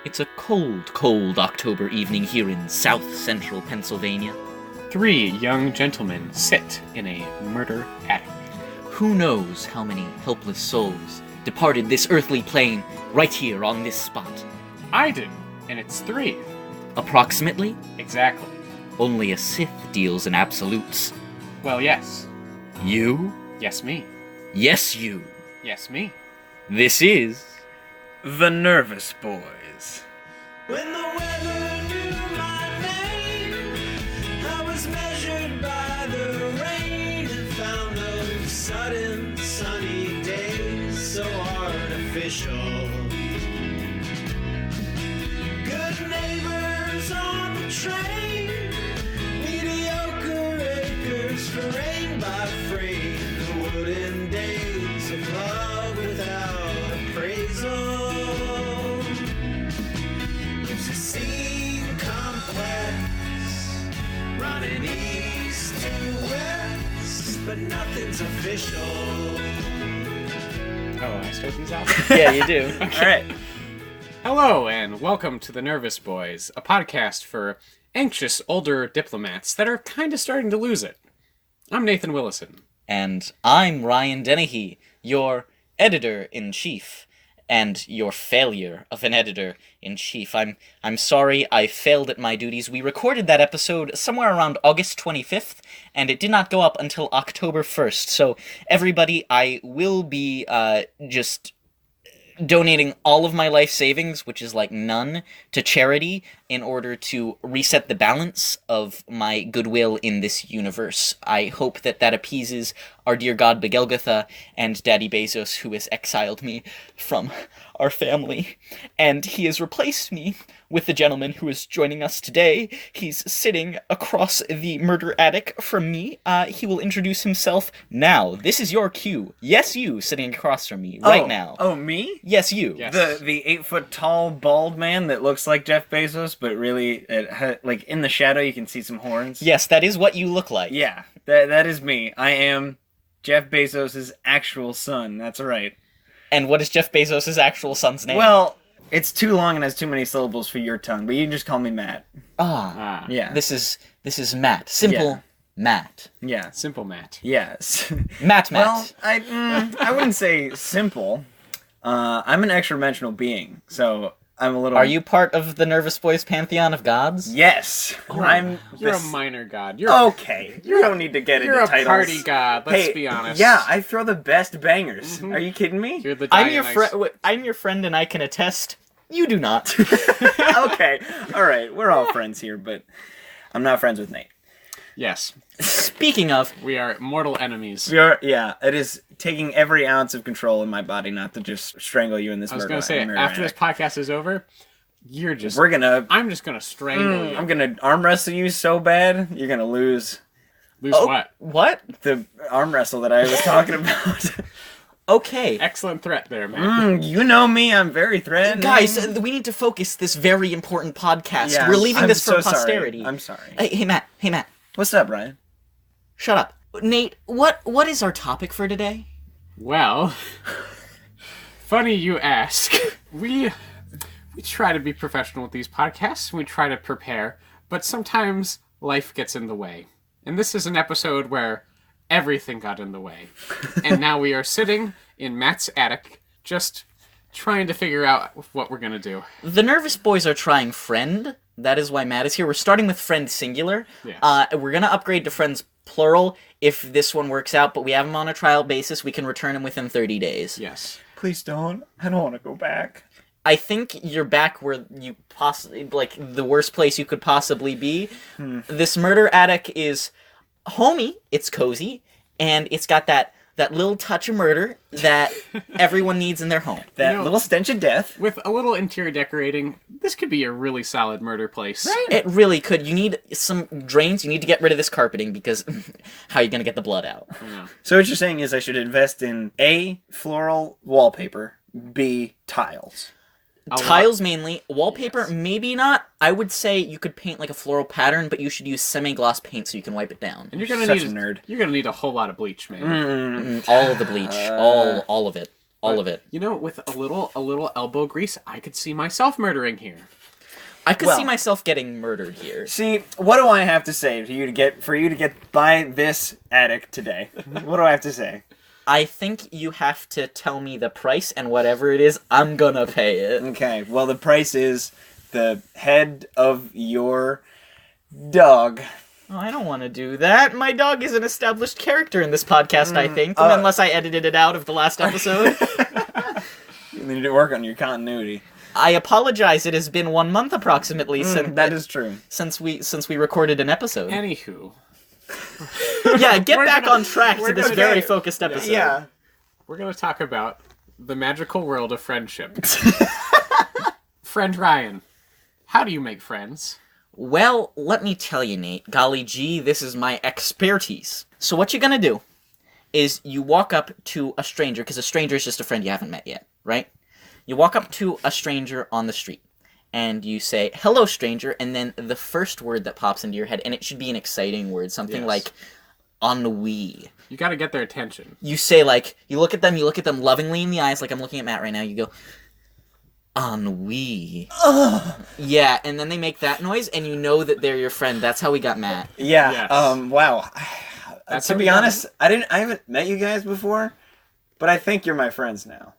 It's a cold, cold October evening here in south-central Pennsylvania. 3 young gentlemen sit in a murder attic. Who knows how many helpless souls departed this earthly plane right here on this spot? I do, and it's 3. Approximately? Exactly. Only a Sith deals in absolutes. Well, yes. You? Yes, me. Yes, you. Yes, me. This is... The Nervous Boys. When the weather knew my name, I was measured by the rain and found those sudden sunny days so artificial. Good neighbors on the train, mediocre acres framed by freight, the wooden days of love without appraisal. Used to seem complex, running east to west, but nothing's official. Oh, I start these out? Yeah, you do. All right. Hello, and welcome to The Nervous Boys, a podcast for anxious older diplomats that are kind of starting to lose it. I'm Nathan Willison. And I'm Ryan Dennehy, your editor-in-chief, and your failure of an editor-in-chief. I'm sorry I failed at my duties. We recorded that episode somewhere around August 25th, and it did not go up until October 1st. So, everybody, I will be just donating all of my life savings, which is like none, to charity in order to reset the balance of my goodwill in this universe. I hope that that appeases our dear god Begelgatha and Daddy Bezos, who has exiled me from our family. And he has replaced me with the gentleman who is joining us today. He's sitting across the murder attic from me. He will introduce himself now. This is your cue. Yes, you, sitting across from me right now. Oh, me? Yes, you. Yes. The 8-foot tall bald man that looks like Jeff Bezos, but really, like in the shadow, you can see some horns. Yes, that is what you look like. Yeah, that is me. I am Jeff Bezos' actual son. That's right. And what is Jeff Bezos' actual son's name? Well, it's too long and has too many syllables for your tongue, but you can just call me Matt. Ah, Yeah. This is Matt. Simple Yeah. Matt. Yeah. simple Matt. Yes. Matt. Well, I wouldn't say simple. I'm an extra-dimensional being, so I'm a little... Are you part of the Nervous Boys pantheon of gods? Yes. You're this- a minor god. You're Okay, you don't need to get you're into a titles. party god. Let's Hey, be honest. Yeah, I throw the best bangers. Are you kidding me? You're the I'm your Dionysus. I'm your friend, and I can attest. You do not. Okay, all right, we're all friends here, but I'm not friends with Nate. Yes, Speaking of, we are mortal enemies. Yeah, it is taking every ounce of control in my body not to just strangle you in this I was murder. gonna say murder after this attic. podcast is over, you're just. We're gonna. I'm just gonna strangle you. I'm gonna arm wrestle you so bad you're gonna lose Lose what? what? the arm wrestle that I was talking about. Okay. Excellent threat there, man. You know me, I'm very threatening. Guys, we need to focus this very important podcast. Yeah, We're leaving I'm this for so posterity. Sorry. I'm sorry. Hey, Matt. What's up, Ryan? Shut up. Nate, what is our topic for today? Well, funny you ask. We try to be professional with these podcasts. We try to prepare, but sometimes life gets in the way. And this is an episode where everything got in the way. And now we are sitting in Matt's attic, just trying to figure out what we're gonna do. The Nervous Boys are trying friend. That is why Matt is here. We're starting with friend singular. Yes. We're gonna upgrade to friends plural if this one works out, but we have him on a trial basis. We can return him within 30 days. Yes. Please don't. I don't want to go back. I think you're back where you possibly, like, the worst place you could possibly be. This murder attic is homey, it's cozy, and it's got that little touch of murder that everyone needs in their home. That You know- little stench of death. With a little interior decorating, this could be a really solid murder place. It really could. You need some drains. You need to get rid of this carpeting because how are you going to get the blood out? So what you're saying is I should invest in A, floral wallpaper, B, tiles. Tiles mainly. Wallpaper, maybe not. I would say you could paint like a floral pattern, but you should use semi-gloss paint so you can wipe it down. And you're gonna Such need a nerd. You're gonna need a whole lot of bleach, man. All of the bleach. All of it. All of it. You know, with a little elbow grease, I could see myself murdering here. I could Well- see myself getting murdered here. See, what do I have to say for you to get by this attic today? What do I have to say? I think you have to tell me the price, and whatever it is, I'm gonna pay it. Okay, well, the price is the head of your dog. Oh, I don't want to do that. My dog is an established character in this podcast, I think, unless I edited it out of the last episode. You need to work on your continuity. I apologize. It has been 1 month approximately That is true. since we recorded an episode. Anywho, Yeah, get We're back gonna- on track we're to this gonna very get- focused episode. Yeah. we're going to talk about the magical world of friendship. Friend Ryan, how do you make friends? Well, let me tell you, Nate. Golly gee, this is my expertise. So what you're gonna do is you walk up to a stranger, because a stranger is just a friend you haven't met yet, right? You walk up to a stranger on the street, and you say, "Hello, stranger," and then the first word that pops into your head, and it should be an exciting word, something Yes. like ennui. You got to get their attention. You say, like, you look at them lovingly in the eyes, like I'm looking at Matt right now, you go, ennui. Yeah, and then they make that noise, and you know that they're your friend. That's how we got Matt. Yeah. Yes. Wow. That's To how we be got honest, I haven't met you guys before, but I think you're my friends now.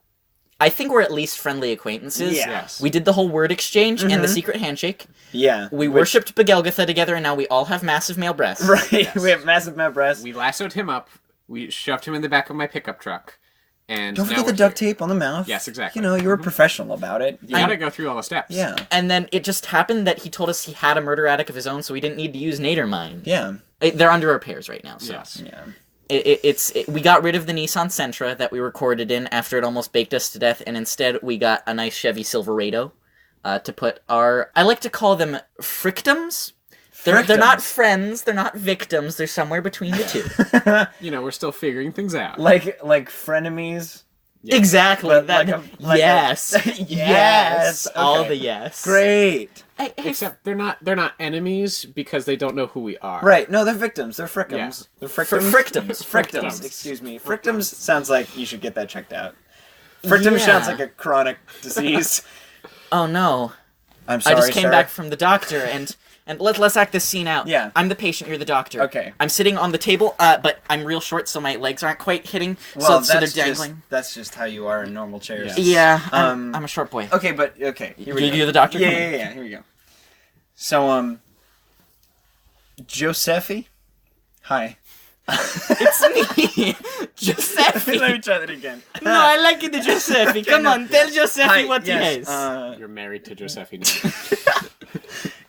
I think we're at least friendly acquaintances. Yeah. Yes. We did the whole word exchange and the secret handshake. Yeah. We worshipped Begelgatha together, and now we all have massive male breasts. Right. Yes. We have massive male breasts. We lassoed him up. We shoved him in the back of my pickup truck. And Don't now forget the we're duct here. tape on the mouth. Yes, exactly. You know, you were professional about it. You got to go through all the steps. Yeah. And then it just happened that he told us he had a murder attic of his own, so we didn't need to use Nader Mine. Yeah. They're under repairs right now, so. Yes. Yeah. We got rid of the Nissan Sentra that we recorded in after it almost baked us to death, and instead we got a nice Chevy Silverado to put our... I like to call them frictums. They're not friends, they're not victims, they're somewhere between the two. You know, we're still figuring things out. Like frenemies. Yes. Exactly. But That, yes. Yes. Yes. All Okay. the yes. Great. Hey, Except they're not enemies because they don't know who we are. Right. No, they're victims. They're fricums. Yeah. They're frictims. frictims. Frictims. Excuse me. Frictims sounds like you should get that checked out. Frictims Yeah. sounds like a chronic disease. Oh no. I'm sorry, I just came sir. back from the doctor, and let's act this scene out. Yeah. I'm the patient, you're the doctor. Okay. I'm sitting on the table, but I'm real short, so my legs aren't quite hitting, Well, so they're that's dangling. that's just how you are in normal chairs. Yeah. Yeah, I'm a short boy. Okay, but okay. Here we go. You're the doctor? Yeah, Come yeah, on. yeah. Here we go. So, Josephi? Hi. It's me, Giuseppe. Let me try that again. No, I like it, Giuseppe. Come on, tell Giuseppe Hi, what yes, he has. You're married to Josephine.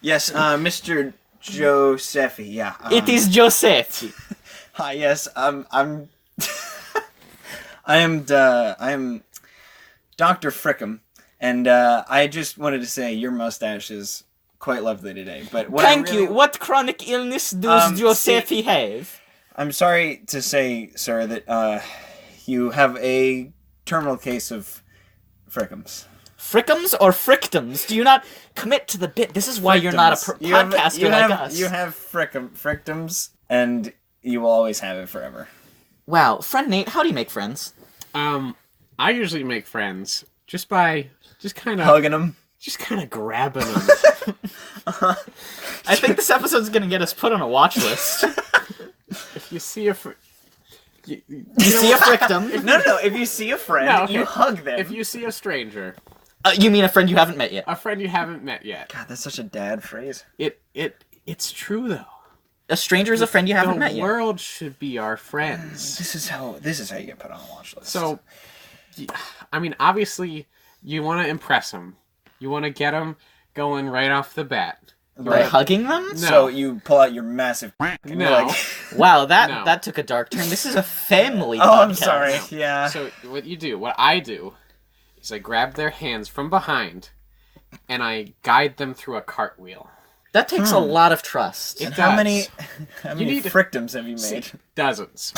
yes, Mr. Josephi, yeah. It is Giuseppe. Hi, yes, I'm I am Dr. Frickum, and I just wanted to say your mustache is quite lovely today. But what Thank you. What chronic illness does Giuseppe have? I'm sorry to say, sir, that you have a terminal case of Frickums. Frickums or frictums? Do you not commit to the bit? This is why you're not a podcaster like us. You have Frickums, and you will always have it forever. Wow, friend Nate, how do you make friends? I usually make friends just kind of Hugging them. just kind of grabbing them. I think this episode's gonna get us put on a watch list. If you see a You see a frictum. No. If you see a friend, No, okay. you hug them. if you see a stranger, You mean a friend you haven't met yet? a friend you haven't met yet, God, that's such a dad phrase. it's true though. A stranger is a friend you haven't The met yet. world should be our friends. This is how you get put on a watch list. So, I mean, obviously, you want to impress them. You want to get them going right off the bat. By hugging them? No. So you pull out your massive. And you're No. like, Wow, that No. that took a dark turn. This is a family oh, podcast. I'm sorry. Yeah. So what I do, is I grab their hands from behind, and I guide them through a cartwheel. That takes a lot of trust. It How does. many need to- frictums have you made? Dozens.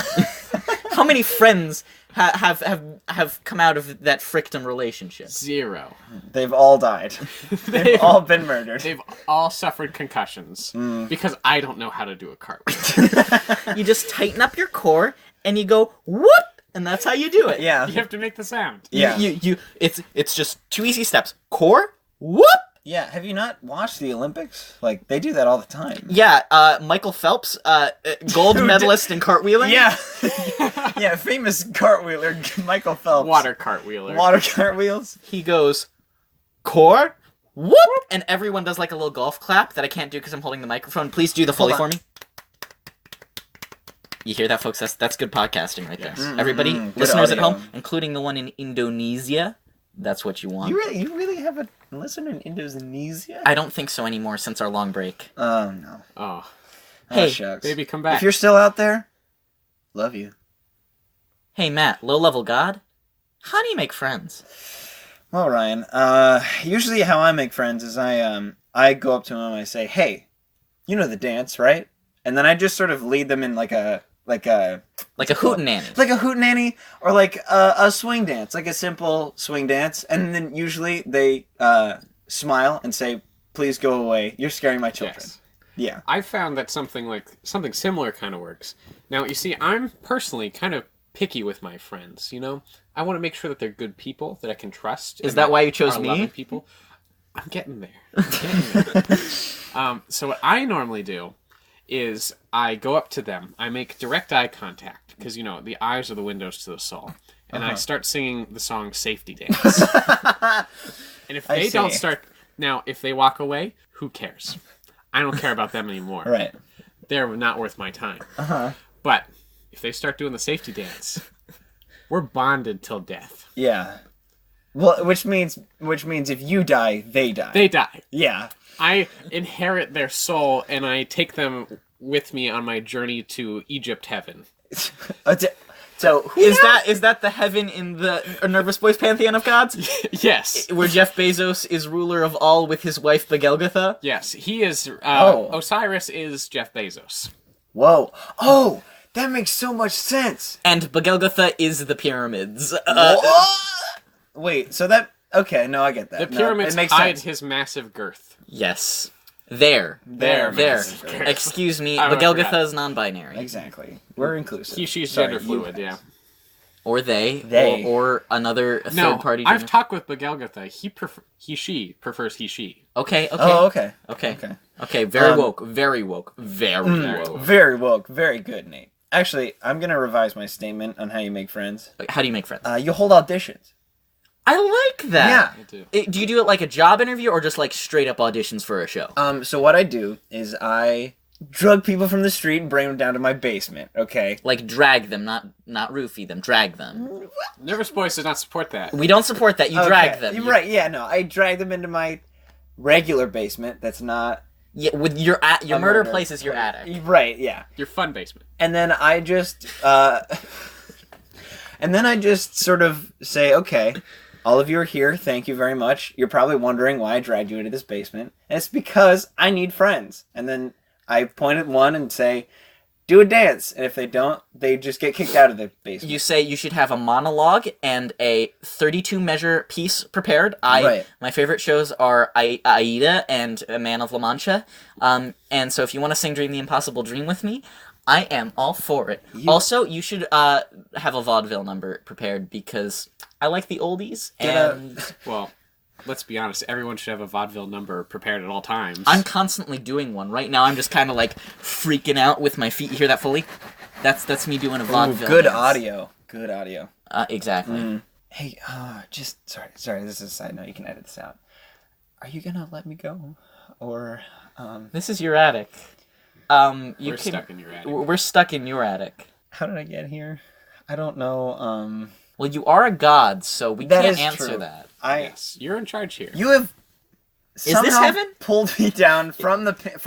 How many friends have come out of that frictum relationship? 0. They've all died. They've all been murdered. They've all suffered concussions because I don't know how to do a cartwheel. You just tighten up your core and you go whoop, and that's how you do it. Yeah. You have to make the sound. Yeah. It's just 2 easy steps. Core, whoop. Yeah. Have you not watched the Olympics? Like, they do that all the time. Yeah, Michael Phelps, gold medalist in cartwheeling. Yeah. Yeah, famous cartwheeler, Michael Phelps. Water cartwheeler. Water cartwheels. He goes, core, whoop, and everyone does like a little golf clap that I can't do because I'm holding the microphone. Please do the Foley for me. You hear that, folks? That's good podcasting right there. Everybody, listeners at audio. home, including the one in Indonesia, that's what you want. You really have a listener in Indonesia? I don't think so anymore since our long break. Oh, no. Oh, Hey, shucks. baby, come back. If you're still out there, love you. Hey, Matt, low-level god, how do you make friends? Well, Ryan, usually how I make friends is I go up to them and I say, hey, you know the dance, right? And then I just sort of lead them in like a hootenanny. like a hootenanny or like a swing dance, like a simple swing dance. And then usually they smile and say, please go away. You're scaring my children. Yes. Yeah. I found that something similar kind of works. Now, you see, I'm personally kind of picky with my friends, you know? I want to make sure that they're good people that I can trust. Is and that why you chose are me? loving people. I'm getting there. I'm getting there. So what I normally do is I go up to them. I make direct eye contact because, you know, the eyes are the windows to the soul. And I start singing the song Safety Dance. And if they don't start... Now, if they walk away, who cares? I don't care about them anymore. Right. They're not worth my time. But if they start doing the safety dance, we're bonded till death. Yeah. Well, which means if you die, they die. They die. Yeah. I inherit their soul, and I take them with me on my journey to Egypt heaven. So Is that the heaven in the Nervous Boys pantheon of gods? Yes. Where Jeff Bezos is ruler of all with his wife Begelgatha? Yes, he is... Oh. Osiris is Jeff Bezos. Whoa. Oh, that makes so much sense. And Begelgatha is the pyramids. Wait, so that... Okay, no, I get that. The pyramids it makes hide sense. his massive girth. Yes. There. There. Excuse me, I Begelgatha forgot. is non-binary. Exactly. We're inclusive. She's Sorry, gender you fluid, guys. yeah. Or they. They. Or another No, third-party I've gender. talked with Begelgatha. She prefers he. Okay. Oh, okay. Okay, very woke. Very woke. Very woke. Very woke. Very good, Nate. Actually, I'm going to revise my statement on how you make friends. How do you make friends? You hold auditions. I like that. Yeah. I do. Do you do it like a job interview or just like straight up auditions for a show? So what I do is I drug people from the street and bring them down to my basement, okay? Like drag them, not roofie them, drag them. Nervous Boys does not support that. We don't support that. You drag them. You're right, yeah, no. I drag them into my regular basement that's not... Yeah, with your A murder place is your attic. Right, yeah. Your fun basement. And then I just... and then I just sort of say, okay... All of you are here. Thank you very much. You're probably wondering why I dragged you into this basement. And it's because I need friends. And then I point at one and say, do a dance. And if they don't, they just get kicked out of the basement. You say you should have a monologue and a 32 measure piece prepared. Right. My favorite shows are Aida and A Man of La Mancha. And so if you want to sing Dream the Impossible Dream with me, I am all for it. Also, you should have a vaudeville number prepared because I like the oldies. And Well, let's be honest. Everyone should have a vaudeville number prepared at all times. I'm constantly doing one. Right now, I'm just kind of like freaking out with my feet. You hear that fully? That's me doing a vaudeville. Good dance. audio. Good audio. Exactly. Hey, just sorry. This is a side note. You can edit this out. Are you gonna let me go, or This is your attic. We're stuck in your attic. We're stuck in your attic. how did I get here? I don't know. Well, you are a god, so we That can't is answer true. that. Yes, you're in charge here. You have this somehow heaven? pulled me down from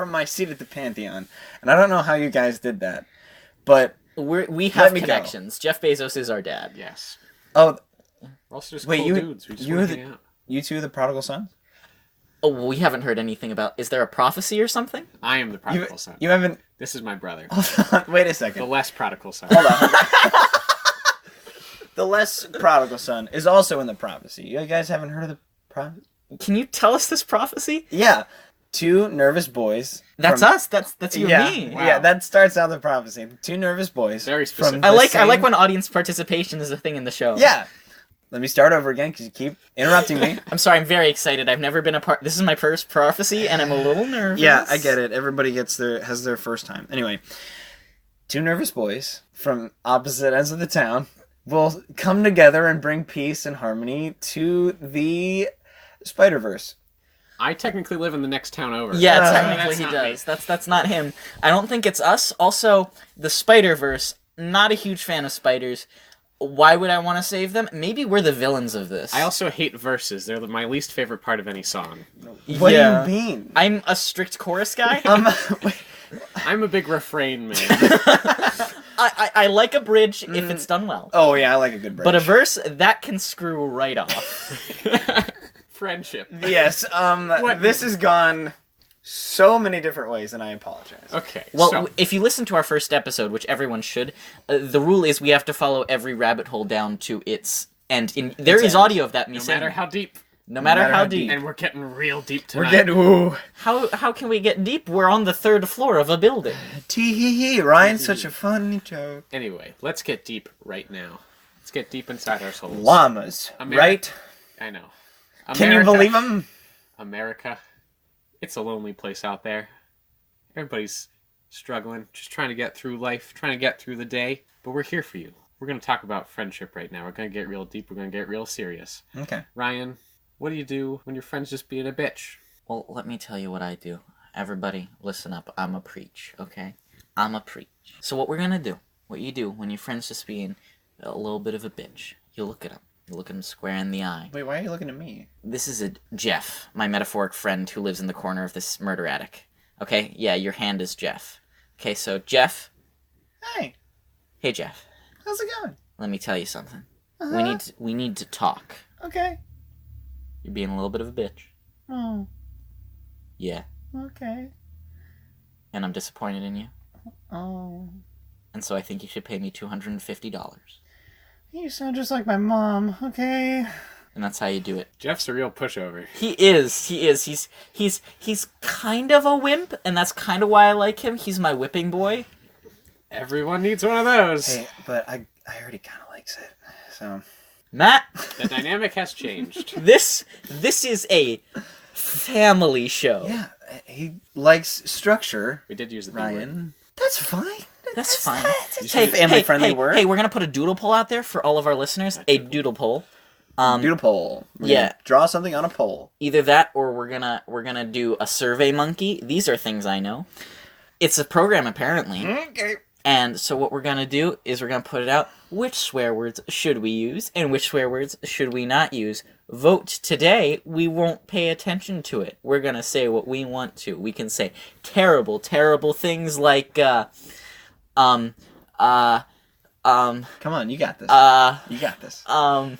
my seat at the Pantheon, and I don't know how you guys did that, but We have me go. connections. Jeff Bezos is our dad. Yes. oh, We're also just Wait, cool you- dudes. We just you want were to hang out. you two the prodigal sons? Oh, well, we haven't heard anything about. Is there a prophecy or something? I am the prodigal son. You haven't. This is my brother. Wait a The second. less prodigal son. Hold on. The less prodigal son is also in the prophecy. You guys haven't heard of the prophecy? Can you tell us this prophecy? Yeah. two nervous boys. That's from- us. That's you yeah, and me. Wow. yeah. That starts out the prophecy. Two nervous boys. Very from specific. the I like same- when audience participation is a thing in the show. Yeah. Let me start over again because you keep interrupting me. I'm sorry. I'm very excited. I've never been a part. This is my first prophecy, and I'm a little nervous. Yeah, I get it. Everybody has their first time. Anyway, two nervous boys from opposite ends of the town will come together and bring peace and harmony to the Spider-Verse. I technically live in the next town over. Yeah, Uh, technically that's he not does. me. That's not him. I don't think it's us. Also, the Spider-Verse. Not a huge fan of spiders. Why would I want to save them? Maybe we're the villains of this. I also hate verses. They're my least favorite part of any song. What Yeah. do you mean? I'm a strict chorus guy. Wait, I'm a big refrain man. I like a bridge if it's done well. oh yeah, I like a good bridge. But a verse, that can screw right off. Friendship. yes, What? this has gone so many different ways, and I apologize. Okay. Well, so, if you listen to our first episode, which everyone should, the rule is we have to follow every rabbit hole down to its end. There is end. audio of that me no saying matter that. how deep, No matter matter how how deep. and we're getting real deep We're tonight. getting ooh. How can we get deep? We're on the 3rd floor of a building. Tee hee hee. Ryan's such a funny joke. Anyway, let's get deep right now. Let's get deep inside our souls. Llamas, America. right? I know. Can you believe them? America. It's a lonely place out there. Everybody's struggling, just trying to get through life, trying to get through the day. But we're here for you. We're going to talk about friendship right now. We're going to get real deep. We're going to get real serious. Okay. Ryan, what do you do when your friend's just being a bitch? Well, let me tell you what I do. Everybody, listen up. I'm a preach, okay? I'm a preach. So what we're gonna do, what you do when your friend's just being a little bit of a bitch, you look at him. You look him square in the eye. Wait, why are you looking at me? This is a Jeff, my metaphoric friend who lives in the corner of this murder attic. Okay? Yeah, your hand is Jeff. Okay, so Jeff. Hey, Hey, Jeff. how's it going? Let me tell you something. Uh-huh. We need to talk. Okay. You're being a little bit of a bitch. Oh, Yeah. okay. And I'm disappointed in you. Oh, And so I think you should pay me $250. you sound just like my mom. Okay. And that's how you do it. Jeff's a real pushover. He is. He's kind of a wimp, and that's kind of why I like him. He's my whipping boy. Everyone needs one of those. Hey, but I already kind of likes it. So. Matt, The dynamic has changed. this is a family show. Yeah, he likes structure. We did use the B word. Ryan. That's fine. That's fine. It's a family-friendly word. Hey, we're gonna put a doodle poll out there for all of our listeners. A doodle poll. Doodle poll. We're yeah. gonna draw something on a pole. Either that, or we're gonna do a survey monkey. These are things I know. It's a program apparently. Okay. And so what we're going to do is we're going to put it out. Which swear words should we use and which swear words should we not use? Vote today. We won't pay attention to it. We're going to say what we want to. We can say terrible, terrible things like, Come on, you got this. You got this. Where-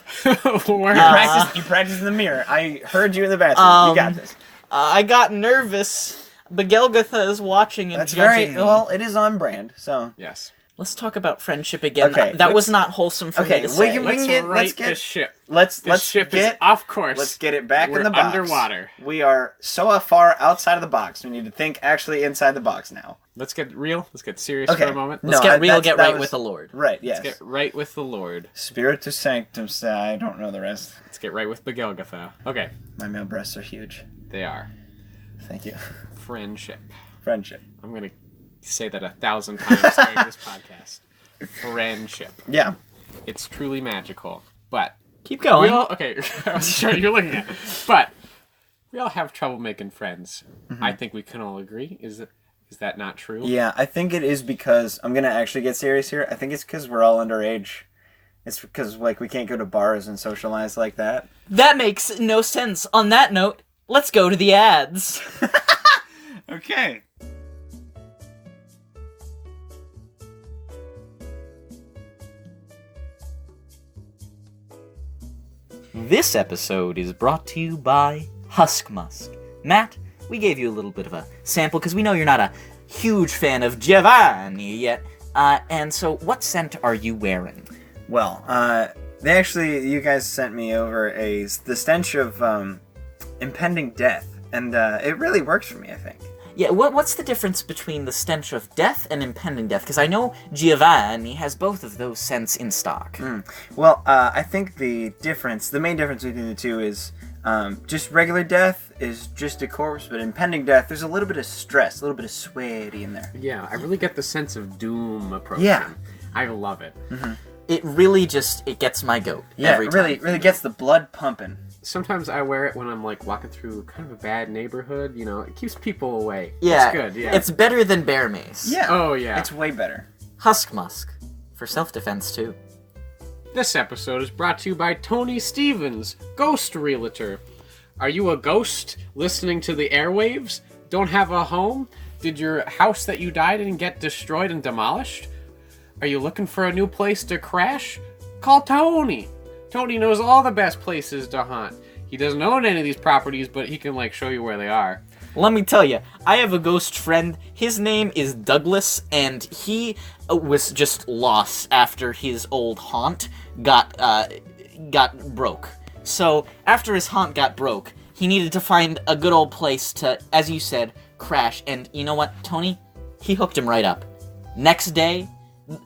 You practice in the mirror. I heard you in the bathroom. You got this. I got nervous. Begelgatha is watching and That's very judging me. well. It is on brand. So Yes. Let's talk about friendship again. Okay, That was let's- not wholesome for okay, me to we say. can- Let's get- right let's get- this ship. let's This ship is get off course. let's get it back We're in the box. underwater. We are so far outside of the box. We need to think actually inside the box now. Let's get real. Let's get serious Okay. for a moment. No, Let's get real, that's- get that right was- with the Lord. Right. Yes. Let's get right with the Lord. Spiritus Sanctum. I don't know the rest. Let's get right with Begelgatha. Okay. My male breasts are huge. They are. Thank you. Friendship. Friendship. I'm going to say that 1,000 times during this podcast. Friendship. Yeah. It's truly magical. But Keep we going. all, okay, I was sure you're looking at it. But we all have trouble making friends. I think we can all agree. Is that not true? Yeah, I think it is because I'm gonna actually get serious here. I think it's because we're all underage. It's because like we can't go to bars and socialize like that. That makes no sense. On that note, let's go to the ads. Okay. This episode is brought to you by Husk Musk. Matt, we gave you a little bit of a sample because we know you're not a huge fan of Giovanni yet. And so what scent are you wearing? Well, you guys sent me over the stench of impending death, And it really works for me, I think. Yeah, what's the difference between the stench of death and impending death? Because I know Giovanni has both of those scents in stock. Well, I think the main difference between the two is just regular death is just a corpse, but impending death, there's a little bit of stress, a little bit of sweaty in there. Yeah, I really get the sense of doom approaching. Yeah. I love it. It really it gets my goat. Yeah, every it time. really gets the blood pumping. Sometimes I wear it when I'm like walking through kind of a bad neighborhood. You know, it keeps people away. Yeah, It's good. Yeah. It's better than bear mace. Yeah. Oh, yeah. It's way better. Husk musk. For self-defense, too. This episode is brought to you by Tony Stevens, Ghost Realtor. Are you a ghost listening to the airwaves? Don't have a home? Did your house that you died in get destroyed and demolished? Are you looking for a new place to crash? Call Tony. Tony knows all the best places to haunt. He doesn't own any of these properties, but he can show you where they are. Let me tell you, I have a ghost friend. His name is Douglas, and he was just lost after his old haunt got broke. So after his haunt got broke, he needed to find a good old place to, as you said, crash. And you know what, Tony? He hooked him right up. Next day,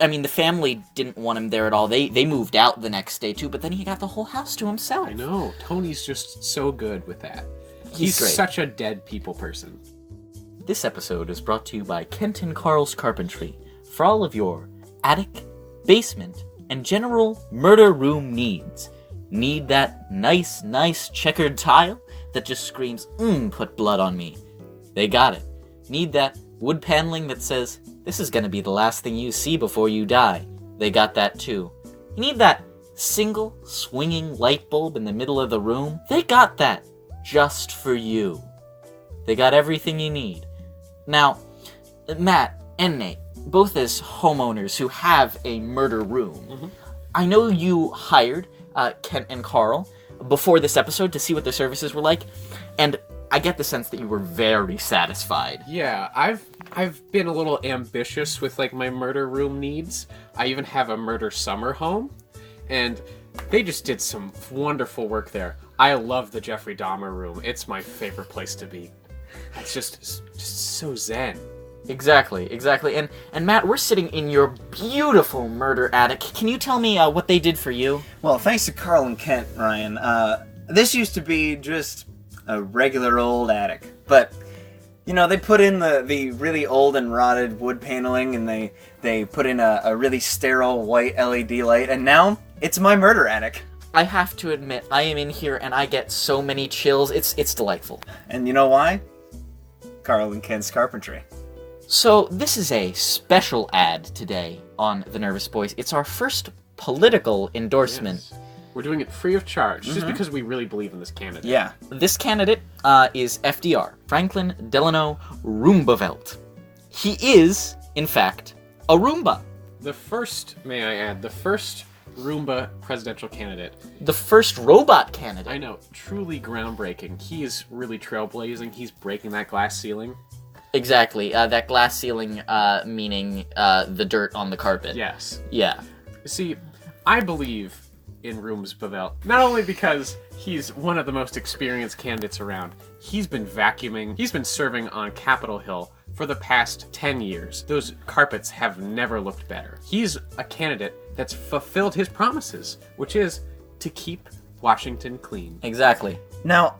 I mean, the family didn't want him there at all. They moved out the next day too, but then he got the whole house to himself. I know. Tony's just so good with that. He's great. Such a dead people person. This episode is brought to you by Kent and Carl's Carpentry for all of your attic, basement, and general murder room needs. Need that nice checkered tile that just screams, put blood on me? They got it. Need that wood paneling that says, this is gonna be the last thing you see before you die? They got that too. You need that single swinging light bulb in the middle of the room? They got that just for you. They got everything you need. Now, Matt and Nate, both as homeowners who have a murder room, I know you hired Kent and Carl before this episode to see what their services were like, and I get the sense that you were very satisfied. Yeah, I've been a little ambitious with my murder room needs. I even have a murder summer home, and they just did some wonderful work there. I love the Jeffrey Dahmer room. It's my favorite place to be. It's just so zen. Exactly. And Matt, we're sitting in your beautiful murder attic. Can you tell me what they did for you? Well, thanks to Carl and Kent, Ryan. This used to be just a regular old attic, but they put in the really old and rotted wood paneling, and they put in a really sterile white LED light, and now it's my murder attic. I have to admit, I am in here and I get so many chills. It's delightful. And you know why? Carl and Kent's Carpentry. So this is a special ad today on The Nervous Boys. It's our first political endorsement. Yes. We're doing it free of charge, just because we really believe in this candidate. Yeah. This candidate is FDR, Franklin Delano Roosevelt. He is, in fact, a Roomba. May I add, the first Roomba presidential candidate. The first robot candidate. I know, truly groundbreaking. He is really trailblazing. He's breaking that glass ceiling. Exactly. That glass ceiling meaning the dirt on the carpet. Yes. Yeah. See, I believe in Roosevelt, not only because he's one of the most experienced candidates around. He's been vacuuming. He's been serving on Capitol Hill for the past 10 years. Those carpets have never looked better. He's a candidate that's fulfilled his promises, which is to keep Washington clean. Exactly. Now,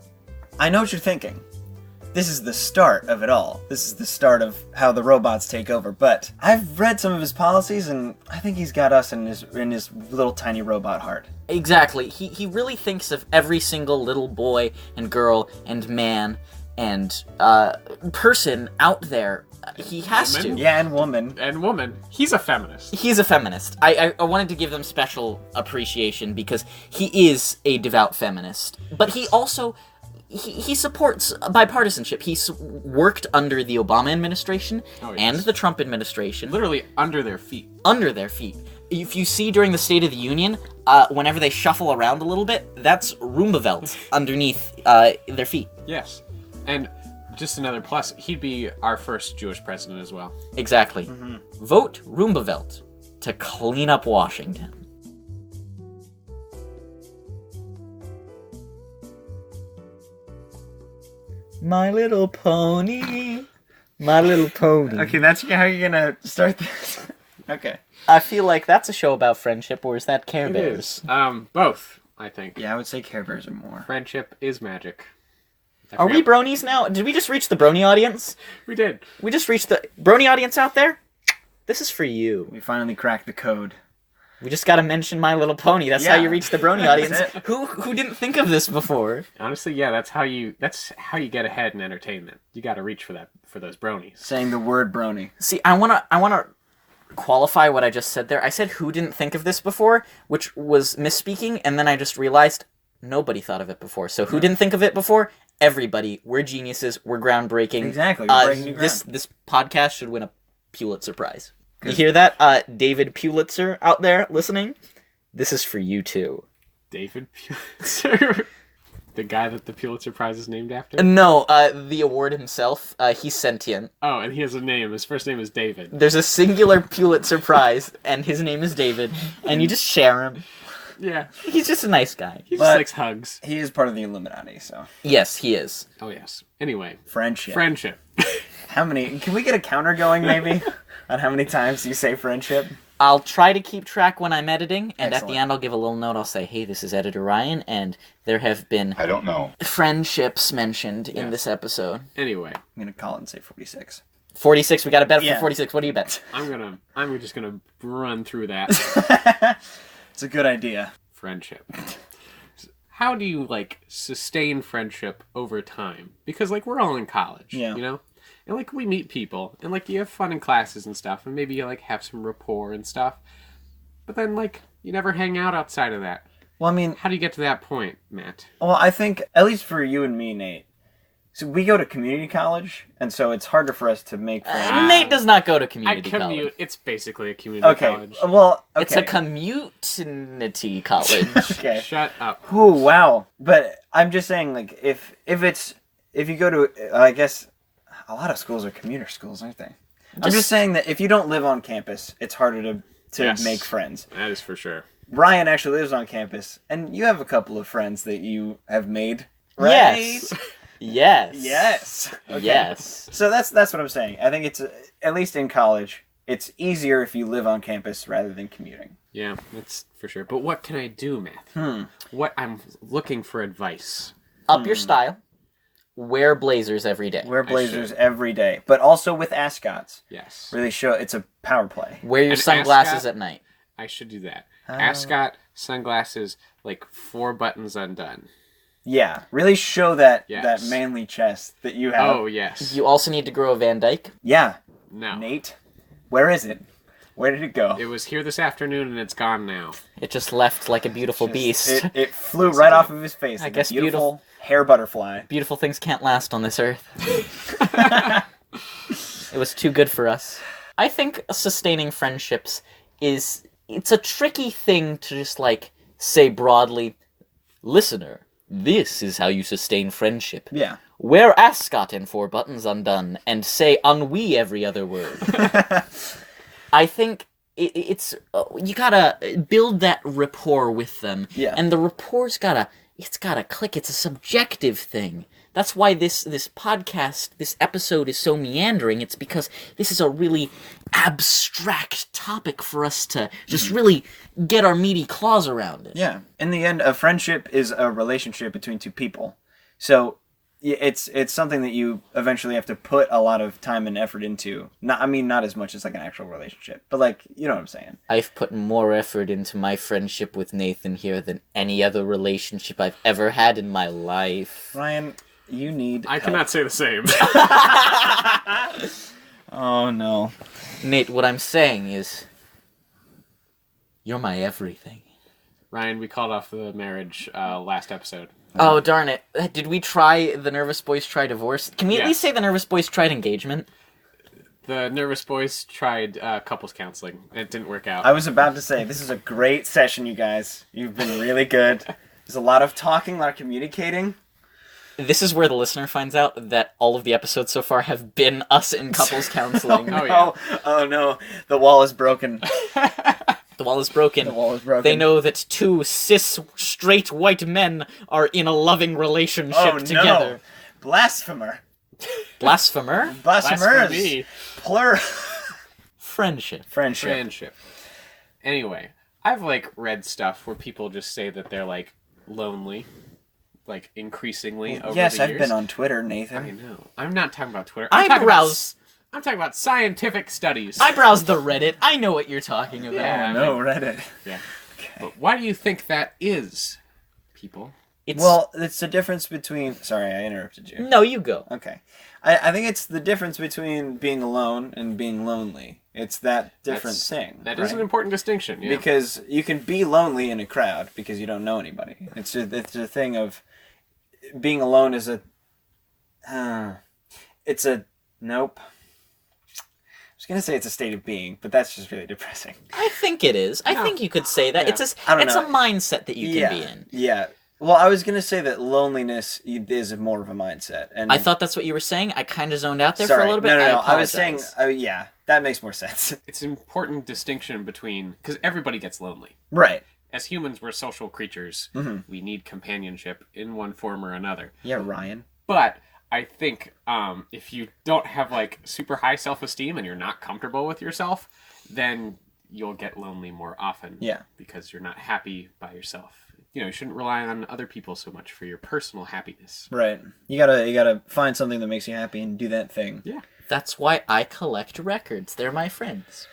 I know what you're thinking. This is the start of it all. This is the start of how the robots take over. But I've read some of his policies, and I think he's got us in his little tiny robot heart. Exactly. He really thinks of every single little boy and girl and man and person out there. He has Woman? to. Yeah, and woman. And woman. He's a feminist. He's a feminist. I wanted to give them special appreciation because he is a devout feminist. But he also... He supports bipartisanship. He's worked under the Obama administration and the Trump administration. Literally under their feet. Under their feet. If you see during the State of the Union, whenever they shuffle around a little bit, that's Roosevelt underneath their feet. Yes. And just another plus, he'd be our first Jewish president as well. Exactly. Mm-hmm. Vote Roosevelt to clean up Washington. My Little Pony. My Little Pony. Okay, that's how you're gonna start this. Okay. I feel like that's a show about friendship, or is that Care It Bears? is. Both, I think. Yeah, I would say Care Bears are more. Friendship is magic. I Are we forgot- bronies now? Did we just reach the brony audience? We did. We just reached the brony audience out there? This is for you. We finally cracked the code. We just gotta mention My Little Pony. That's how Yeah. you reach the brony audience. That's it. Who didn't think of this before? Honestly, yeah, that's how you get ahead in entertainment. You got to reach for those bronies. Saying the word brony. See, I wanna qualify what I just said there. I said who didn't think of this before, which was misspeaking, and then I just realized nobody thought of it before. So who didn't think of it before? Everybody. We're geniuses. We're groundbreaking. Exactly. We're breaking new ground. This podcast should win a Pulitzer Prize. You hear that? David Pulitzer out there listening? This is for you too. David Pulitzer, the guy that the Pulitzer Prize is named after. No, the award himself, he's sentient. Oh, and he has a name. His first name is David. There's a singular Pulitzer Prize, and his name is David, and you just share him. Yeah, He's just a nice guy. he just But- likes hugs. He is part of the Illuminati, so. Yes, he is. Oh yes. Anyway, Friendship. friendship. How many? Can we get a counter going, maybe? On how many times you say friendship? I'll try to keep track when I'm editing, and at the Excellent. end I'll give a little note. I'll say, hey, this is Editor Ryan, and there have been I don't know. friendships mentioned in Yes. this episode. Anyway, I'm gonna call it and say 46. 46, we got a bet Yeah. for 46. What do you bet? I'm just gonna run through that. It's a good idea. Friendship. How do you sustain friendship over time? Because we're all in college, Yeah. you know, and we meet people, and you have fun in classes and stuff, and maybe you have some rapport and stuff. But then you never hang out outside of that. Well, I mean, How do you get to that point, Matt? well, I think, at least for you and me, Nate, so we go to community college, and so it's harder for us to make friends. Nate does not go to I community commute. college. It's basically a community Okay, college. well, okay. It's a community college. Okay. Shut up. Ooh, wow. But I'm just saying, if you go to, I guess, a lot of schools are commuter schools, aren't they? I'm just saying that if you don't live on campus, it's harder to Yes. make friends. That is for sure. Ryan actually lives on campus, and you have a couple of friends that you have made, right? Yes. Yes. Yes. Okay. Yes. So that's what I'm saying. I think it's, at least in college, it's easier if you live on campus rather than commuting. Yeah, that's for sure. But what can I do, Matt? What I'm looking for advice. Up your style. Wear blazers every day. Wear blazers every day, but also with ascots. Yes. Really show it's a power play. Wear your An sunglasses ascot? at night. I should do that. Ascot, sunglasses, 4 buttons undone. Yeah, really show that Yes. that manly chest that you have. Oh, yes. You also need to grow a Van Dyke. Yeah, No. Nate, where is it? Where did it go? It was here this afternoon and it's gone now. It just left like a beautiful beast. It flew right off of his face. Like guess a beautiful hair butterfly. Beautiful things can't last on this earth. It was too good for us. I think sustaining friendships it's a tricky thing to just say broadly, listener, this is how you sustain friendship. Yeah. Wear ascot and 4 buttons undone, and say ennui every other word. I think it's you gotta build that rapport with them. Yeah. And the rapport's gotta click. It's a subjective thing. That's why this podcast, this episode is so meandering. It's because this is a really abstract topic for us to just really get our meaty claws around it. Yeah. In the end, a friendship is a relationship between two people. So it's something that you eventually have to put a lot of time and effort into. Not as much as an actual relationship, but you know what I'm saying. I've put more effort into my friendship with Nathan here than any other relationship I've ever had in my life. Ryan, you need I help. cannot say the same. Oh no. Nate, what I'm saying is, you're my everything. Ryan, we called off the marriage last episode. Oh, darn it. Did we try the Nervous Boys try divorce? Can we at Yes. least say the Nervous Boys tried engagement? The Nervous Boys tried couples counseling. It didn't work out. I was about to say, this is a great session, you guys. You've been really good. There's a lot of talking, a lot of communicating. This is where the listener finds out that all of the episodes so far have been us in couples counseling. Oh, yeah. Oh no, the wall is broken. The wall is broken. The wall is broken. They know that 2 cis, straight white men are in a loving relationship Oh together. no. Blasphemer. Blasphemer? Blasphemers. Blasphemy. Plural. Friendship. Friendship. Friendship. Anyway, I've like read stuff where people just say that they're like lonely, like increasingly over Yes, the I've years. been on Twitter, I Nathan. know. I'm not talking about Twitter. I browse. I'm talking about scientific studies. I browse the Reddit. I know what you're talking about. Yeah. No, Reddit. Yeah. Okay. But why do you think that is, people? It's, Well, it's the difference between... Sorry, I interrupted you. no, you go. Okay. I think it's the difference between being alone and being lonely. It's that different thing. That is right? an important distinction. Yeah. Because you can be lonely in a crowd because you don't know anybody. It's a thing of being alone is a... it's a... Nope. I was going to say it's a state of being, but that's just really depressing. I think it is. I think you could say that. Yeah. It's I don't a know. mindset that you can be in. Yeah. Well, I was going to say that loneliness is more of a mindset. And I thought that's what you were saying. I kind of zoned out there Sorry. for a little bit. No. I I was saying, apologize. yeah, that makes more sense. It's an important distinction between... Because everybody gets lonely. Right. As humans, we're social creatures. Mm-hmm. We need companionship in one form or another. Yeah, Ryan. But I think if you don't have like super high self-esteem and you're not comfortable with yourself, then you'll get lonely more often. Yeah. Because you're not happy by yourself. You know, you shouldn't rely on other people so much for your personal happiness. Right. You gotta find something that makes you happy and do that thing. Yeah. That's why I collect records. They're my friends.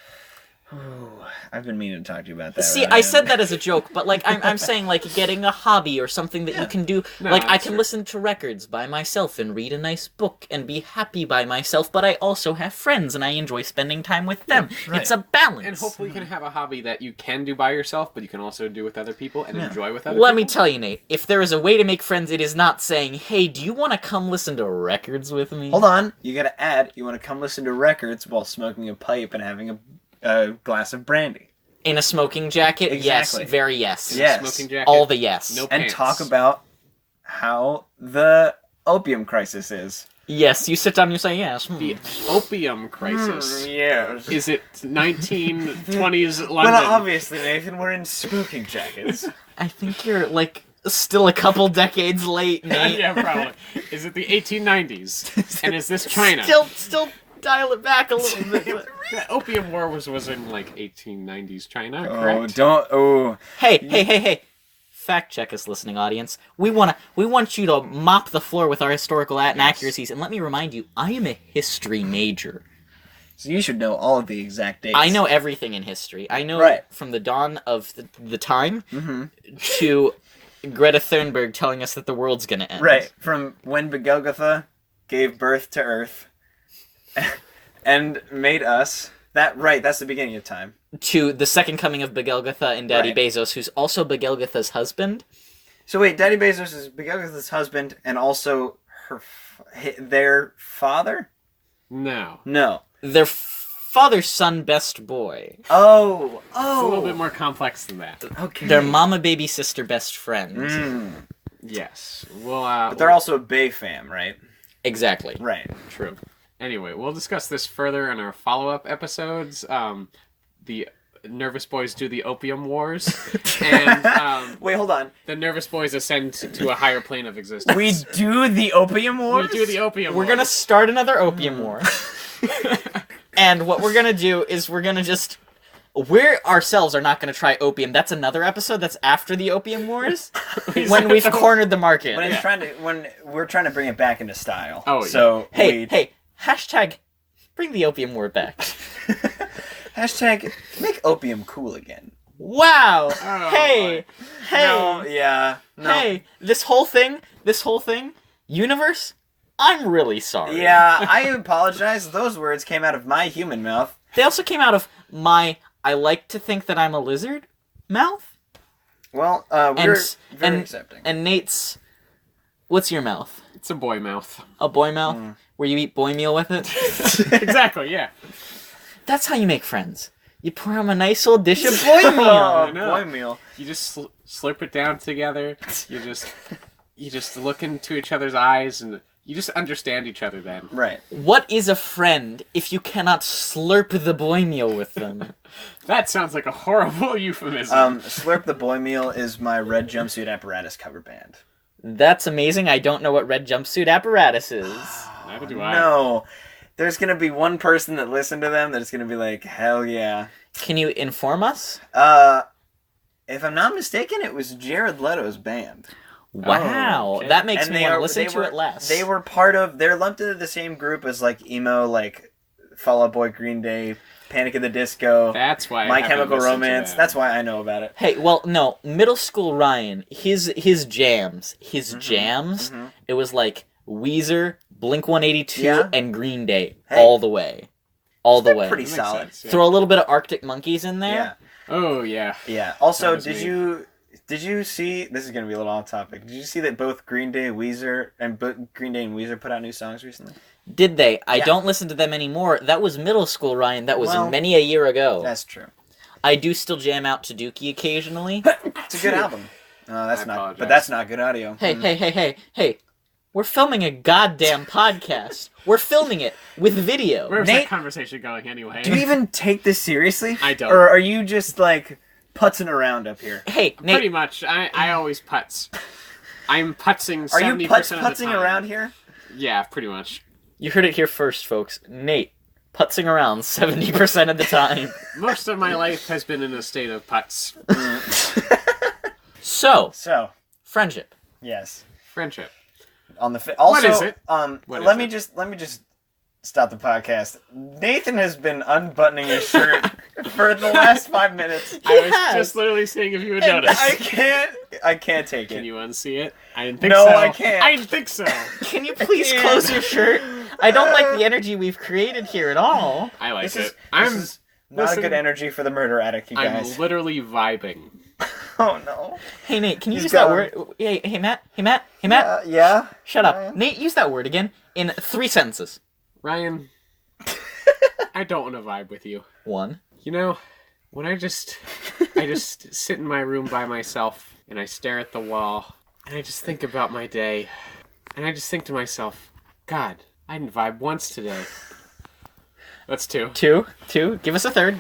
Ooh, I've been meaning to talk to you about that. See, Ryan. I said that as a joke, but like I'm saying like getting a hobby or something that you can do. No, Like I that's can true. listen to records by myself and read a nice book and be happy by myself, but I also have friends and I enjoy spending time with them. right. It's a balance. And hopefully you can have a hobby that you can do by yourself, but you can also do with other people and enjoy with other Let me people. tell you, Nate, if there is a way to make friends, it is not saying, hey, do you want to come listen to records with me? Hold on. You gotta add. You want to come listen to records while smoking a pipe and having a glass of brandy. In a smoking jacket? Exactly. Yes, very yes. Yes. Smoking jacket. All the yes. No And pants. talk about how the opium crisis is. Yes, you sit down and you say yes. The opium crisis. Yes. Is it 1920s London? Well, obviously, Nathan, we're in smoking jackets. I think you're, like, still a couple decades late, Nate. Yeah, probably. Is it the 1890s? And is this China? Still dial it back a little bit. The Opium War was in like 1890s China, Oh, correct? don't. Oh. Hey. Fact check us, listening audience. We want you to mop the floor with our historical inaccuracies, and let me remind you, I am a history major. So you should know all of the exact dates. I know everything in history. I know Right. from the dawn of the time to Greta Thunberg telling us that the world's gonna end. Right. From when Begelgatha gave birth to Earth and made us. That's the beginning of time. To the second coming of Begelgatha and Daddy Right. Bezos, who's also Begelgatha's husband. So wait, Daddy Bezos is Begelgatha's husband and also their father? No. No. Their father's son, best boy. Oh. It's a little bit more complex than that. Okay. Their mama, baby, sister, best friend. Mm. Yes. Well, But they're also a Bay fam, right? Exactly. Right. true. Anyway, we'll discuss this further in our follow-up episodes. The Nervous Boys do the Opium Wars, and Wait, hold on. the Nervous Boys ascend to a higher plane of existence. We do the Opium Wars? We do the Opium We're Wars. gonna start another opium war. And what we're gonna do is we ourselves are not gonna try opium. That's another episode that's after the Opium Wars. when we've cornered the market. When we're trying to bring it back into style. Oh, yeah. So Hey, hashtag bring the opium war back. hashtag make opium cool again. Wow. Oh, hey. No, yeah. No. Hey, this whole thing, universe, I'm really sorry. Yeah, I apologize. Those words came out of my human mouth. They also came out of my I like to think that I'm a lizard mouth. Well, we're And- very and- accepting. And Nate's, what's your mouth? It's a boy mouth. A boy mouth? Where you eat boy meal with it? Exactly, yeah. That's how you make friends. You pour them a nice old dish of boy meal. Oh, know. boy meal. You just slurp it down together. You just look into each other's eyes, and you just understand each other then. Right. What is a friend if you cannot slurp the boy meal with them? That sounds like a horrible euphemism. Slurp the Boy Meal is my Red Jumpsuit Apparatus cover band. That's amazing. I don't know what red jumpsuit apparatus is. Neither do I. No. There's going to be one person that listened to them that's going to be like, hell yeah. Can you inform us? If I'm not mistaken, it was Jared Leto's band. Wow, okay. that makes And me want to listen to it less. They were they're lumped into the same group as like emo, like Fall Out Boy, Green Day, Panic at the Disco, That's why My I haven't Chemical listened to Romance. them. That's why I know about it. Hey, well, no, middle school Ryan, his jams, it was like Weezer, Blink-182, Yeah. and Green Day Hey. all the way. All the way. Pretty That makes solid. sense, yeah. Throw a little bit of Arctic Monkeys in there. Yeah. Oh, yeah. Yeah. Also, That was me. did you see? This is gonna be a little off topic. Did you see that both Green Day and Weezer put out new songs recently? Did they? I Yeah. don't listen to them anymore. That was middle school, Ryan. That was Well, many a year ago. That's true. I do still jam out to Dookie occasionally. It's a good album. No, that's I not. apologize. But that's not good audio. Hey. We're filming a goddamn podcast. We're filming it with video. Where's Nate- that conversation going anyway? Do you even take this seriously? I don't. Or are you just like putzing around up here? Hey, Pretty Nate, much. I always putz. I'm putzing 70% Are you of the putzing time. around here? Yeah, pretty much. you heard it here first, folks. Nate, putzing around 70% of the time. Most of my life has been in a state of putz. So, So, friendship. yes. Friendship. On the also, is it? Let is me it? just stop the podcast. Nathan has been unbuttoning his shirt for the last 5 minutes. I was has. just literally seeing if you would And notice. I can't take Can it. you unsee it? I didn't think No, so. I can't. I didn't think so. Can you please can't. close your shirt? I don't like the energy we've created here at all. I like This it. is I'm not listen, a good energy for the murder addict, you I'm guys. literally vibing. Oh no. Hey, Nate, can you He's use that gone. word? Hey, Matt. Yeah. Shut up. Ryan? Nate, use that word again in 3 sentences. Ryan, I don't want to vibe with you. 1. You know, when I just sit in my room by myself and I stare at the wall and I just think about my day and I just think to myself, God, I didn't vibe once today. That's 2. 2. Give us a third.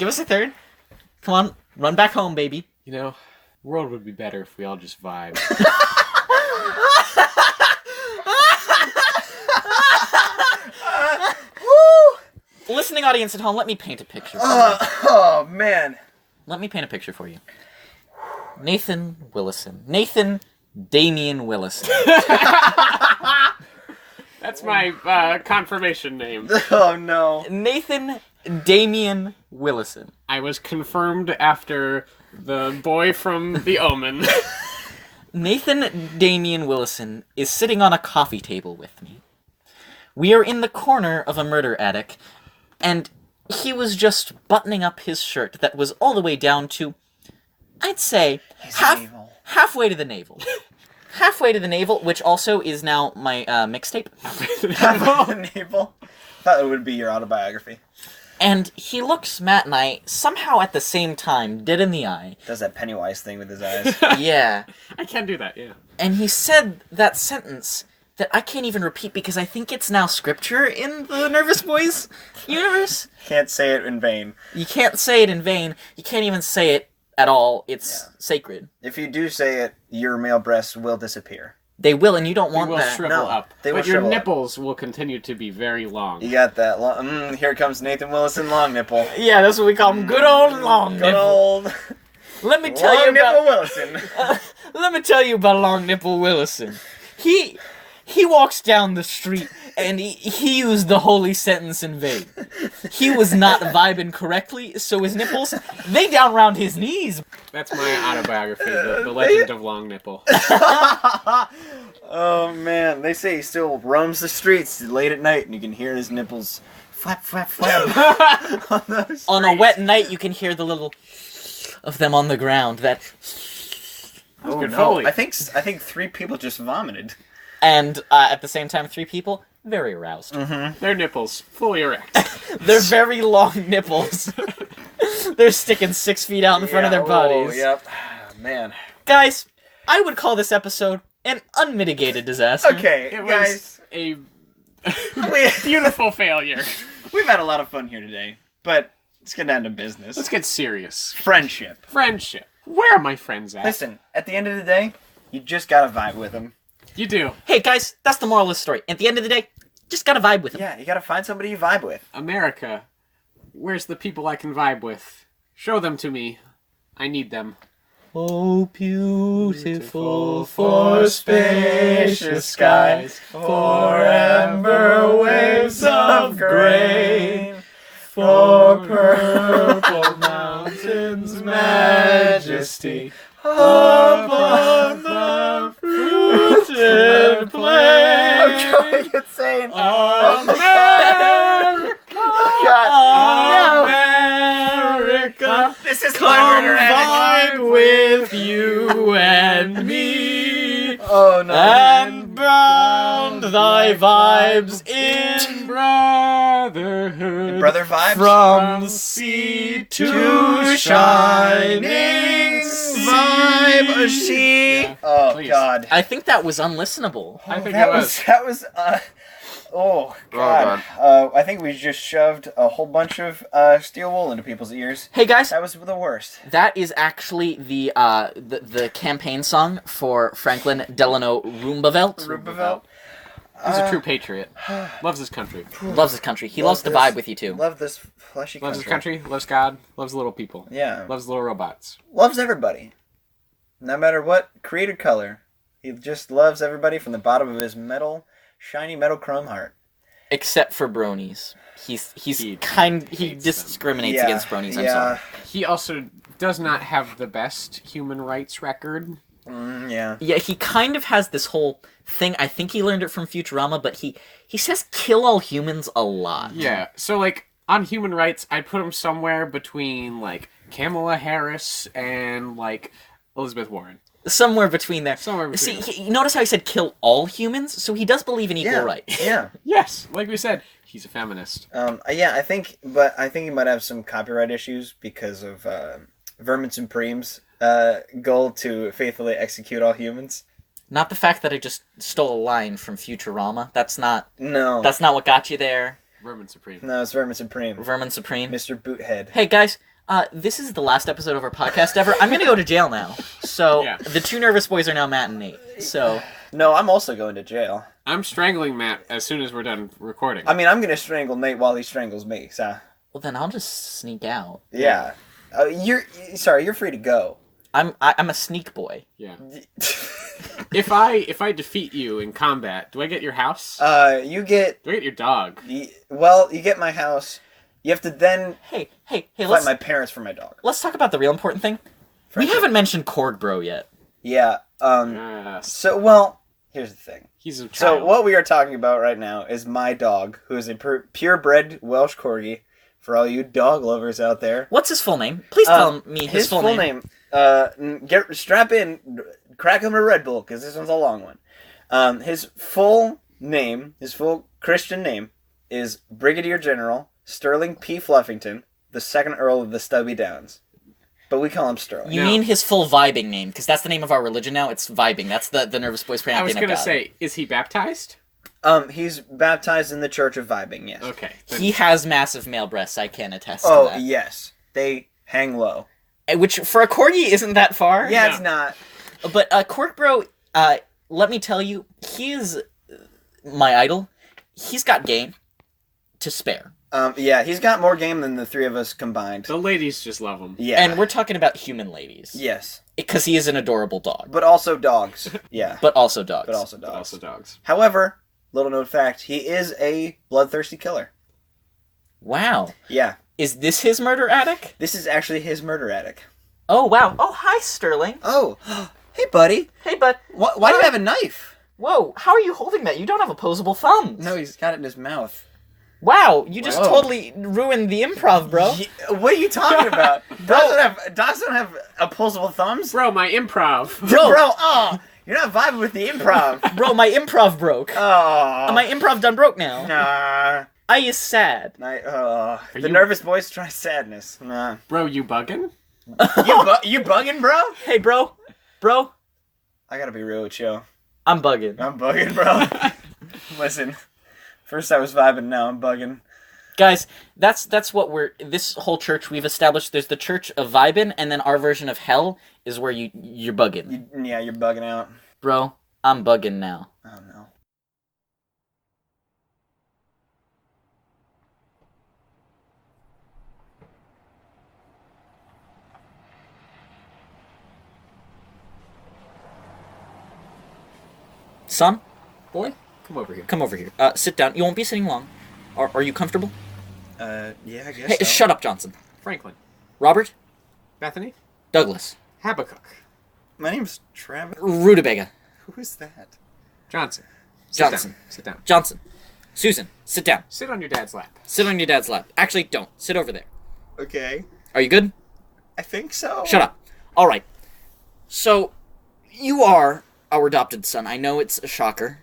Come on, run back home, baby. You know, the world would be better if we all just vibe. Listening audience at home, let me paint a picture for you. Oh man. Let me paint a picture for you. Nathan Willison. Nathan Damian Willison. That's my confirmation name. Oh no. Nathan Damian Willison. I was confirmed after the boy from The Omen. Nathan Damian Willison is sitting on a coffee table with me. We are in the corner of a murder attic, and he was just buttoning up his shirt that was all the way down to, I'd say, navel. halfway to the navel. Halfway to the navel, which also is now my mixtape. Navel. Thought it would be your autobiography. And he looks Matt and I somehow at the same time, dead in the eye. Does that Pennywise thing with his eyes. Yeah. I can do that, yeah. And he said that sentence that I can't even repeat because I think it's now scripture in the Nervous Boys universe. Can't say it in vain. You can't say it in vain. You can't even say it at all. It's sacred. If you do say it, your male breasts will disappear. They will, and you don't They want will that. shrivel No, up. they will But your shrivel up. nipples will continue to be very long. You got that. Here comes Nathan Willison long nipple. Yeah, that's what we call them. Good old long Good nipple. old Let me tell you long nipple about. Willison. Let me tell you about Long Nipple Willison. He walks down the street and he used the holy sentence in vain. He was not vibing correctly, so his nipples, they down round his knees. That's my autobiography, the Legend of Long Nipple. Oh man, they say he still roams the streets late at night, and you can hear his nipples flap, flap, flap on those. On a wet night, you can hear the little of them on the ground. Oh good no! Foley. I think 3 people just vomited. And at the same time, 3 people, very aroused. Their nipples, fully erect. They're very long nipples. They're sticking 6 feet out in front of their bodies. Oh, yep. Man. Guys, I would call this episode an unmitigated disaster. Okay, It guys. was a We, beautiful failure. we've had a lot of fun here today, but let's get down to business. Let's get serious. Friendship. Friendship. Where are my friends at? Listen, at the end of the day, you just gotta vibe with them. You do. Hey, guys, that's the moral of the story. At the end of the day, just gotta vibe with them. Yeah, you gotta find somebody you vibe with. America, where's the people I can vibe with? Show them to me. I need them. Oh, beautiful for spacious skies, for amber waves of grain, for purple mountains' majesty, upon the fruited plain. I'm going insane. America, this is my murder vibe with you and me. Oh no. And bound thy vibes in Brotherhood. Brother vibes? from sea to shining Vibe sea. she. Oh please. god. I think that was unlistenable. I think that it was oh god. I think we just shoved a whole bunch of steel wool into people's ears. Hey guys, That was the worst. that is actually the campaign song for Franklin Delano Roosevelt. Roosevelt. He's a true patriot. Loves his country. Loves his country. He loves to this. vibe with you too. Love this fleshy Loves his country. Loves God. Loves little people. Yeah. Loves little robots. Loves everybody. No matter what creed or color. He just loves everybody from the bottom of his shiny metal chrome heart. Except for bronies. He He hates discriminates Yeah, against bronies. I'm yeah. sorry. He also does not have the best human rights record. Yeah. Yeah, he kind of has this whole thing. I think he learned it from Futurama, but he says kill all humans a lot. Yeah. So like on human rights, I'd put him somewhere between like Kamala Harris and like Elizabeth Warren. Somewhere between there. Somewhere between See, you notice how he said kill all humans? So he does believe in equal Yeah. rights. Yeah. Yes, like we said, he's a feminist. Yeah, I think he might have some copyright issues because of Vermin Supreme's goal to faithfully execute all humans. Not the fact that I just stole a line from Futurama. That's not No. what got you there, Vermin Supreme. No, it's Vermin Supreme. Vermin Supreme. Mr. Boothead. Hey guys, this is the last episode of our podcast ever. I'm gonna go to jail now. So Yeah. the two nervous boys are now Matt and Nate. So No, I'm also going to jail. I'm strangling Matt as soon as we're done recording. I mean, I'm going to strangle Nate while he strangles me, so... well then I'll just sneak out. Yeah. You're free to go. I'm a sneak boy. Yeah. If I defeat you in combat, do I get your house? You get... Do I get your dog? You get my house. You have to then Hey, fight let's my parents for my dog. let's talk about the real important thing. We haven't mentioned Korg Bro yet. Yeah, Yes. so, well, here's the thing. He's a So, child. what we are talking about right now is my dog, who is a purebred Welsh Corgi, for all you dog lovers out there. What's his full name? Please tell me his full name. Strap in, crack him a Red Bull, because this one's a long one. His full Christian name is Brigadier General Sterling P. Fluffington, the 2nd Earl of the Stubby Downs. But we call him Sterling. You No. mean his full vibing name, because that's the name of our religion now. It's vibing. That's the Nervous Boys I was pantheon gonna of God. say, is he baptized? He's baptized in the Church of Vibing, yes. Okay. then- He has massive male breasts. I can attest to Oh, that. yes. They hang low. Which for a corgi isn't that far. Yeah, No. it's not. But Korg Bro, let me tell you, he is my idol. He's got game to spare. Yeah, he's got more game than the three of us combined. The ladies just love him. Yeah. And we're talking about human ladies. Yes. Because he is an adorable dog. But also dogs. Yeah. But also dogs. But also But dogs. also dogs. However, little known fact, he is a bloodthirsty killer. Wow. Yeah. Is this his murder attic? This is actually his murder attic. Oh, wow. Oh, hi, Sterling. Oh. Hey, buddy. Hey, bud. Why do you have a knife? Whoa, how are you holding that? You don't have opposable thumbs. No, he's got it in his mouth. Wow, you just Whoa. totally ruined the improv, bro. What are you talking about? Dogs don't have opposable thumbs? Bro, my improv. Bro, Oh, you're not vibing with the improv. bro, my improv broke. Oh. My improv done broke now. Nah. I is sad. The you- nervous boys try sadness. Nah. Bro, you bugging? You bugging, bro? Hey, bro. Bro, I gotta be real with you. I'm bugging. I'm bugging, bro. Listen, first I was vibing, now I'm bugging. Guys, that's what this whole church we've established. There's the church of vibin', and then our version of hell is where you're bugging. You're bugging out. Bro, I'm bugging now. Oh no. Son, Boy, come over here. come over here. Sit down. You won't be sitting long. Are you comfortable? Yeah, I guess Hey, so. shut up, Johnson. Franklin. Robert? Bethany. Douglas. Habakkuk. My name's Travis. Rutabaga. Who is that? Johnson. Johnson. Sit down. Johnson. Susan, sit down. Sit on your dad's lap. Sit on your dad's lap. Actually, don't. Sit over there. Okay. Are you good? I think so. Shut up. All right. So, you are our adopted son. I know it's a shocker,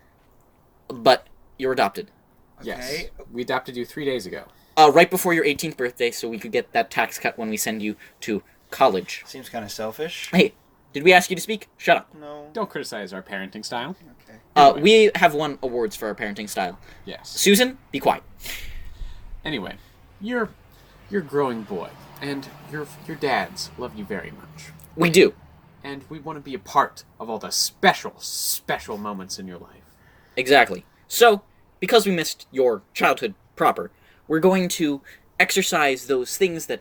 but you're adopted. Yes. Okay. We adopted you 3 days ago. Right before your 18th birthday, so we could get that tax cut when we send you to college. Seems kind of selfish. Hey, did we ask you to speak? Shut up. No. Don't criticize our parenting style. Okay. We have won awards for our parenting style. Yes. Susan, be quiet. Anyway, you're a growing boy, and your dads love you very much. We do. And we want to be a part of all the special moments in your life. Exactly. So, because we missed your childhood proper, we're going to exercise those things that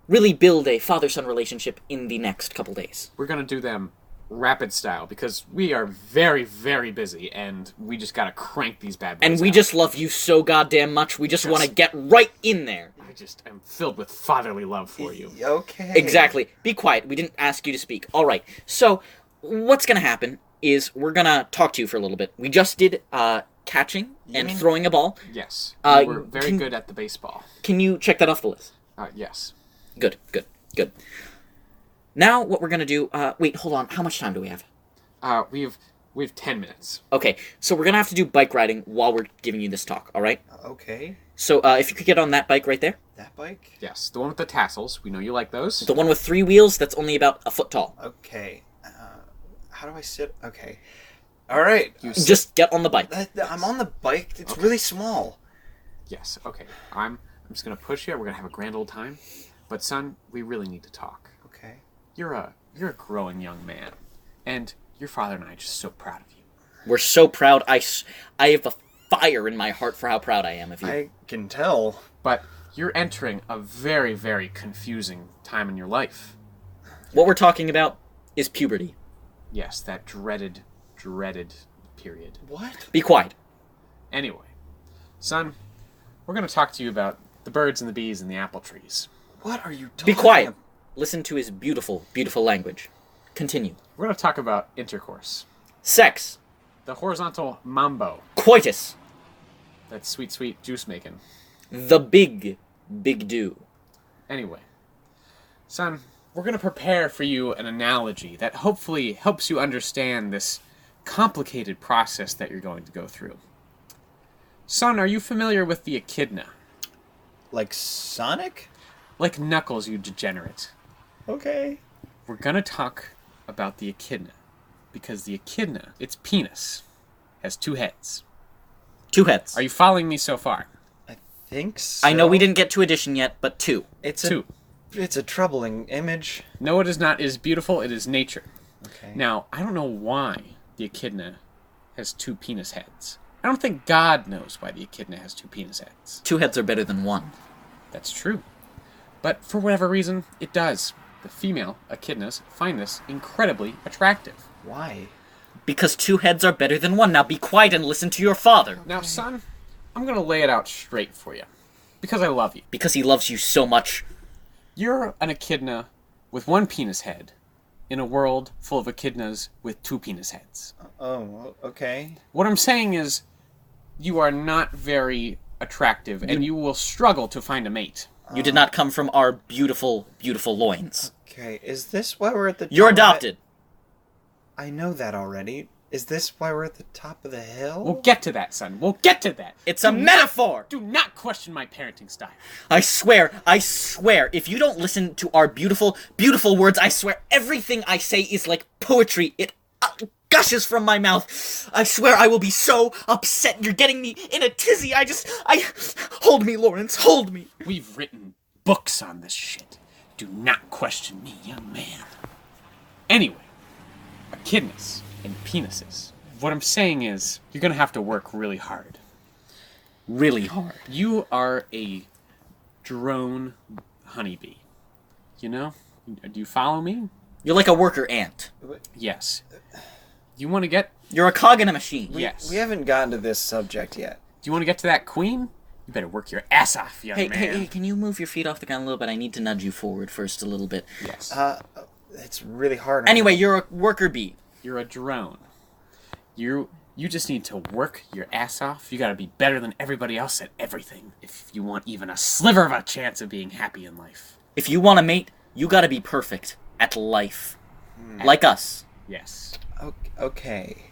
really build a father-son relationship in the next couple days. We're going to do them rapid style because we are very, very busy, and we just got to crank these bad boys And we out. just love you so goddamn much, we just want to get right in there. I just am filled with fatherly love for you. Okay. Exactly. Be quiet. We didn't ask you to speak. All right. So, what's going to happen is we're going to talk to you for a little bit. We just did catching and mean- throwing a ball. Yes. Uh, We're very can- good at the baseball. Can you check that off the list? Yes. Good, good, good. Now, what we're going to do... wait, hold on. How much time do we have? We've 10 minutes. Okay, so we're going to have to do bike riding while we're giving you this talk, all right? Okay. So, if you could get on that bike right there. That bike? Yes, the one with the tassels. We know you like those. The one with 3 wheels that's only about a foot tall. Okay. How do I sit? Okay. All right. Just get on the bike. I'm on the bike. It's really small. Yes. Okay. I'm just gonna push you. We're gonna have a grand old time. But son, we really need to talk. Okay. You're a growing young man, and your father and I are just so proud of you. We're so proud. I have a fire in my heart for how proud I am of you. I can tell. But you're entering a very, very confusing time in your life. What we're talking about is puberty. Yes, that dreaded period. What? Be quiet. Anyway, son, we're gonna talk to you about the birds and the bees and the apple trees. What are you talking Be quiet. about? Listen to his beautiful, beautiful language. Continue. We're gonna talk about intercourse, Sex. the horizontal mambo, Coitus. that sweet, sweet juice making. The big, big do. Anyway, son, we're going to prepare for you an analogy that hopefully helps you understand this complicated process that you're going to go through. Son, are you familiar with the echidna? Like Sonic? Like Knuckles, you degenerate. Okay. We're going to talk about the echidna because the echidna, its penis, has 2 heads. 2 heads. Are you following me so far? I think so. I know we didn't get to addition yet, but 2. It's 2. It's a troubling image. No, it is not. It is beautiful. It is nature. Okay. Now, I don't know why the echidna has 2 penis heads. I don't think God knows why the echidna has 2 penis heads. 2 heads are better than 1. That's true. But for whatever reason, it does. The female echidnas find this incredibly attractive. Why? Because 2 heads are better than 1. Now be quiet and listen to your father. Now, son, I'm going to lay it out straight for you. Because I love you. Because he loves you so much. You're an echidna with 1 penis head in a world full of echidnas with 2 penis heads. Oh, okay. What I'm saying is, you are not very attractive, and you will struggle to find a mate. You did not come from our beautiful, beautiful loins. Okay, is this why we're at the You're top of it? adopted. I know that already. Is this why we're at the top of the hill? We'll get to that, son. We'll get to that. It's a metaphor! Do not question my parenting style. I swear, if you don't listen to our beautiful, beautiful words, I swear everything I say is like poetry. It gushes from my mouth. I swear I will be so upset. You're getting me in a tizzy. Hold me, Lawrence, hold me. We've written books on this shit. Do not question me, young man. Anyway, echidnas and penises. What I'm saying is, you're gonna have to work really hard. Really hard. You are a drone honeybee. You know? Do you follow me? You're like a worker ant. Yes. You want to get... You're a cog in a machine. Yes. We haven't gotten to this subject yet. Do you want to get to that queen? You better work your ass off, young man. Hey, can you move your feet off the ground a little bit? I need to nudge you forward first a little bit. Yes. It's really hard. Anyway, you're a worker bee. You're a drone. You just need to work your ass off. You gotta be better than everybody else at everything if you want even a sliver of a chance of being happy in life. If you want to mate, you gotta be perfect at life. Like us. Yes. Okay.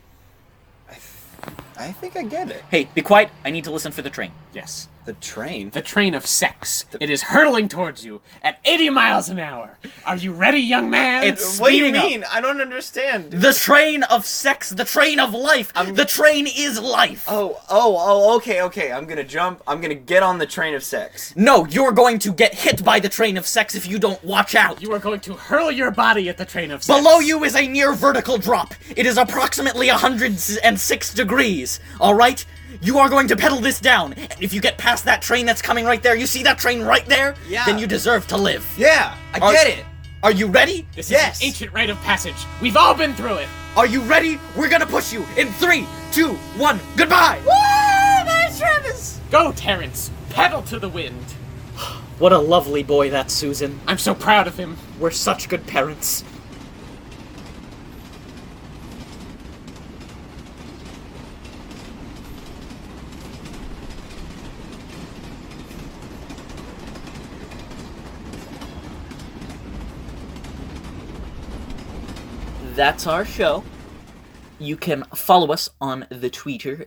I think I get it. Hey, be quiet. I need to listen for the train. Yes. The train? The train of sex. It is hurtling towards you at 80 miles an hour. Are you ready, young man? It's What do you speeding up. mean? I don't understand. The train of sex, the train of life. The train is life. Okay. I'm gonna jump. I'm gonna get on the train of sex. No, you're going to get hit by the train of sex if you don't watch out. You are going to hurl your body at the train of sex. Below you is a near vertical drop. It is approximately 106 degrees. All right? You are going to pedal this down. And if you get past that train that's coming right there, you see that train right there? Yeah. Then you deserve to live. Yeah, I get it. Are you ready? This Yes. is an ancient rite of passage. We've all been through it. Are you ready? We're gonna push you in 3, 2, 1. Goodbye! There's Travis. Go, Terrence. Pedal to the wind. What a lovely boy that's Susan. I'm so proud of him. We're such good parents. That's our show. You can follow us on the Twitter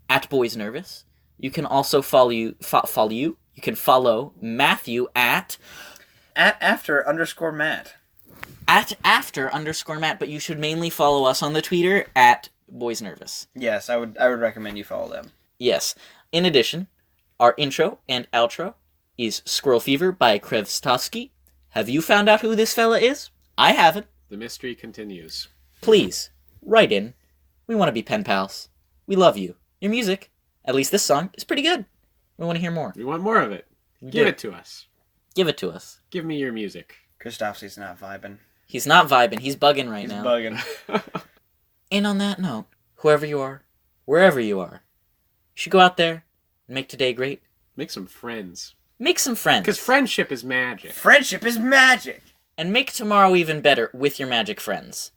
at Boys Nervous. You can also follow you. You can follow Matthew at @after_Matt. @after_Matt, but you should mainly follow us on the Twitter at Boys Nervous. Yes, I would recommend you follow them. Yes. In addition, our intro and outro is Squirrel Fever by Krevstovsky. Have you found out who this fella is? I haven't. The mystery continues. Please, write in. We want to be pen pals. We love you. Your music, at least this song, is pretty good. We want to hear more. We want more of it. do. Give it to us. Give it to us. Give me your music. Christophe's not vibing. He's not vibing. He's bugging right He's now. bugging. And on that note, whoever you are, wherever you are, you should go out there and make today great. Make some friends. Make some friends. Because friendship is magic. Friendship is magic. And make tomorrow even better with your magic friends.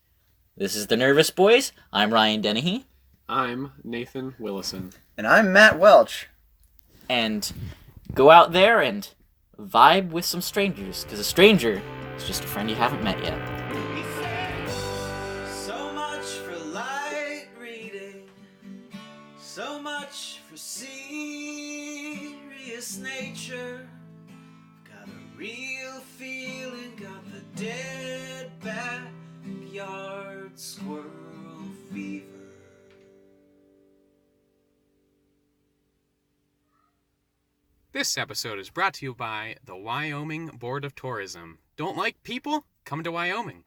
This is The Nervous Boys. I'm Ryan Dennehy. I'm Nathan Willison. And I'm Matt Welch. And go out there and vibe with some strangers, because a stranger is just a friend you haven't met yet. So much for light reading, so much for serious nature. Got a real feeling, got the dead backyard squirrel fever. This episode is brought to you by the Wyoming Board of Tourism. Don't like people? Come to Wyoming.